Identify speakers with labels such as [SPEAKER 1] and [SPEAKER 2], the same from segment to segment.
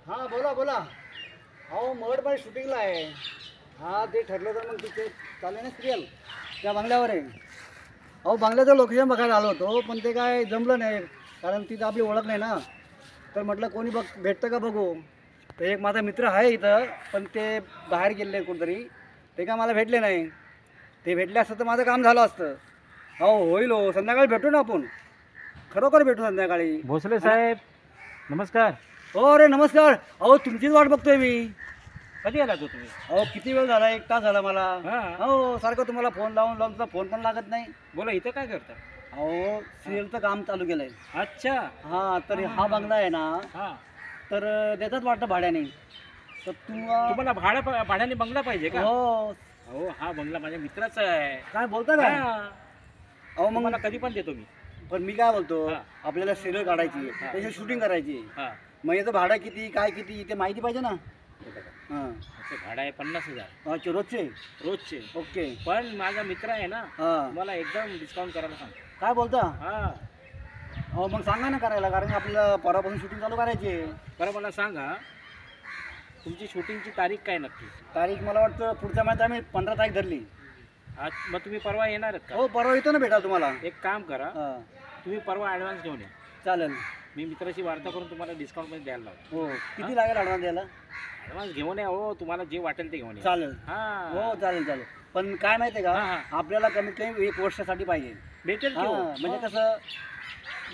[SPEAKER 1] हां बोला बोला. अहो मगडमध्ये शूटिंगला आहे. हां ते ठरलं तर मग तिथे चालू ना सिरियल त्या बंगल्यावर आहे. अहो बंगल्याचं लोकेशन बघायला आलो होतो पण ते काय जमलं नाही कारण तिथं आपली ओळख नाही ना. तर म्हटलं कोणी भेटतं का बघू. तर एक माझा मित्र आहे इथं पण ते बाहेर गेले कुठेतरी. ते काय मला भेटले नाही. ते भेटले असतं तर माझं काम झालं असतं. हो होईल हो संध्याकाळी भेटू ना आपण. खरोखर भेटू संध्याकाळी.
[SPEAKER 2] भोसले साहेब नमस्कार.
[SPEAKER 1] हो अरे नमस्कार. अहो तुमचीच वाट बघतोय मी.
[SPEAKER 2] कधी आला तो तुम्ही?
[SPEAKER 1] अहो किती वेळ झाला 1 तास झाला मला.
[SPEAKER 2] हां.
[SPEAKER 1] हो सारखं तुम्हाला फोन लावून लावून तुमचा फोन पण लागत नाही.
[SPEAKER 2] बोला इथं काय करता?
[SPEAKER 1] अहो सिरियलचं काम चालू केलंय.
[SPEAKER 2] अच्छा.
[SPEAKER 1] हां तर हा बंगला आहे ना
[SPEAKER 2] हां.
[SPEAKER 1] तर देतात वाटतं भाड्याने. तर
[SPEAKER 2] तुम्हाला भाड्याने बंगला पाहिजे का?
[SPEAKER 1] हो
[SPEAKER 2] हो हा बंगला माझ्या मित्राचा आहे.
[SPEAKER 1] काय बोलता काय.
[SPEAKER 2] हां.
[SPEAKER 1] अहो मग
[SPEAKER 2] मला कधी पण देतो मी.
[SPEAKER 1] पण मी काय बोलतो
[SPEAKER 2] हां.
[SPEAKER 1] आपल्याला सिरियल काढायची आहे.
[SPEAKER 2] हां.
[SPEAKER 1] त्याची शूटिंग करायची आहे.
[SPEAKER 2] हां.
[SPEAKER 1] मग याचं भाडं किती काय किती ते माहिती पाहिजे ना. हां
[SPEAKER 2] त्याचं भाडं आहे 50,000
[SPEAKER 1] अच्छा रोजचे.
[SPEAKER 2] रोजचे.
[SPEAKER 1] ओके.
[SPEAKER 2] पण माझा मित्र आहे ना
[SPEAKER 1] हां
[SPEAKER 2] मला एकदम डिस्काउंट करायला सांग.
[SPEAKER 1] काय बोलता.
[SPEAKER 2] हां.
[SPEAKER 1] हो मग सांगा ना करायला कारण की आपल्याला परवापासून शूटिंग चालू करायची आहे.
[SPEAKER 2] बरं मला सांगा तुमची शूटिंगची तारीख काय नक्की?
[SPEAKER 1] तारीख मला वाटतं पुढच्या महिन्यात आम्ही 15 तारीख धरली.
[SPEAKER 2] आज मग तुम्ही परवा येणार आहेत का?
[SPEAKER 1] हो परवा येतो ना भेटा तुम्हाला.
[SPEAKER 2] एक काम करा
[SPEAKER 1] हां
[SPEAKER 2] तुम्ही परवा ॲडव्हान्स घेऊन या.
[SPEAKER 1] चालेल.
[SPEAKER 2] मी मित्राशी वार्ता करून तुम्हाला डिस्काउंटमध्ये द्यायला लावतो.
[SPEAKER 1] हो किती लागेल ॲडव्हान्स द्यायला.
[SPEAKER 2] ॲडव्हान्स घेऊन या हो तुम्हाला जे वाटेल ते घेऊन या.
[SPEAKER 1] चालेल.
[SPEAKER 2] हां.
[SPEAKER 1] हो चालेल चालेल. पण काय माहिती आहे
[SPEAKER 2] हां,
[SPEAKER 1] का आपल्याला कमीत कमी 1 वर्षासाठी पाहिजे.
[SPEAKER 2] भेटेल की
[SPEAKER 1] हां
[SPEAKER 2] हो.
[SPEAKER 1] म्हणजे कसं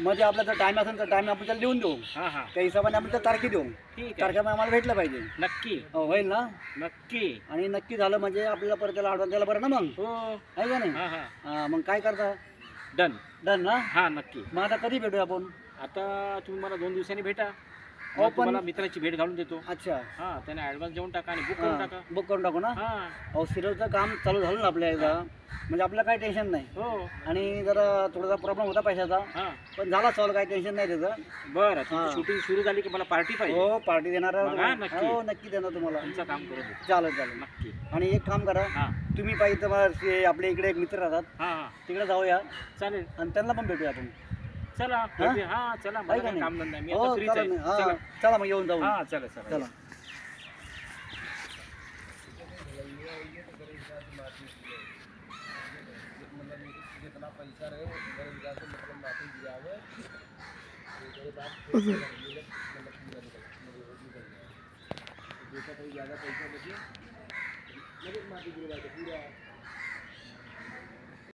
[SPEAKER 1] म्हणजे आपला जर टाईम असेल तर टाईम आपण त्याला देऊन देऊ.
[SPEAKER 2] हां हां
[SPEAKER 1] त्या हिशोबाने आपण त्या तारखे देऊ.
[SPEAKER 2] ठीक आहे.
[SPEAKER 1] तारखेमध्ये आम्हाला भेटलं पाहिजे.
[SPEAKER 2] नक्की
[SPEAKER 1] हो होईल ना.
[SPEAKER 2] नक्की.
[SPEAKER 1] आणि नक्की झालं म्हणजे आपल्याला परत त्याला ॲडव्हान्स द्यायला बरं ना मग
[SPEAKER 2] हो.
[SPEAKER 1] आहे का नाही.
[SPEAKER 2] हां हां
[SPEAKER 1] हां मग काय करता.
[SPEAKER 2] डन.
[SPEAKER 1] डन ना.
[SPEAKER 2] हां नक्की.
[SPEAKER 1] मग आता कधी भेटूया आपण.
[SPEAKER 2] आता तुम्ही मला 2 दिवसांनी भेटा.
[SPEAKER 1] हो,
[SPEAKER 2] मग
[SPEAKER 1] पण-
[SPEAKER 2] तुम्हाला मित्राची भेट घालून देतो.
[SPEAKER 1] अच्छा
[SPEAKER 2] हां त्याने ॲडव्हान्स देऊन टाका आणि बुक करून टाका.
[SPEAKER 1] बुक करून टाकू ना.
[SPEAKER 2] हां.
[SPEAKER 1] अहो सिरियलचं काम चालू झालं ना आपल्या एकदा म्हणजे आपल्याला काही टेन्शन नाही.
[SPEAKER 2] हो.
[SPEAKER 1] आणि जरा थोडासा प्रॉब्लेम होता पैशाचा
[SPEAKER 2] हां.
[SPEAKER 1] पण झाला सॉल्व काही टेन्शन नाही त्याचं.
[SPEAKER 2] बरं
[SPEAKER 1] हां.
[SPEAKER 2] तुमची शूटिंग सुरू झाली की मला पार्टी पाहिजे.
[SPEAKER 1] हो पार्टी देणार आहे
[SPEAKER 2] मग हा,
[SPEAKER 1] तुम्हाला.
[SPEAKER 2] नक्की.
[SPEAKER 1] हो नक्की देणार तुम्हाला.
[SPEAKER 2] तुमचं काम करून देतो.
[SPEAKER 1] चालेल चालेल.
[SPEAKER 2] नक्की.
[SPEAKER 1] आणि एक काम करा
[SPEAKER 2] हां
[SPEAKER 1] तुम्ही पाहिजे तर मला ते आपल्या इकडे एक मित्र राहतात
[SPEAKER 2] हां हां
[SPEAKER 1] तिकडे जाऊया
[SPEAKER 2] चालेल.
[SPEAKER 1] आणि त्यांना पण भेटूया आपण.
[SPEAKER 2] चला भेटूया. हां चला मला
[SPEAKER 1] आहे का
[SPEAKER 2] काही
[SPEAKER 1] नाही?
[SPEAKER 2] काम धंदा नाही. मी
[SPEAKER 1] हो
[SPEAKER 2] आता फ्रीच आहे.
[SPEAKER 1] चालेल ना.
[SPEAKER 2] चला.
[SPEAKER 1] हां चला मग येऊन जाऊ.
[SPEAKER 2] हां चला चला.
[SPEAKER 1] चला.
[SPEAKER 3] पैसा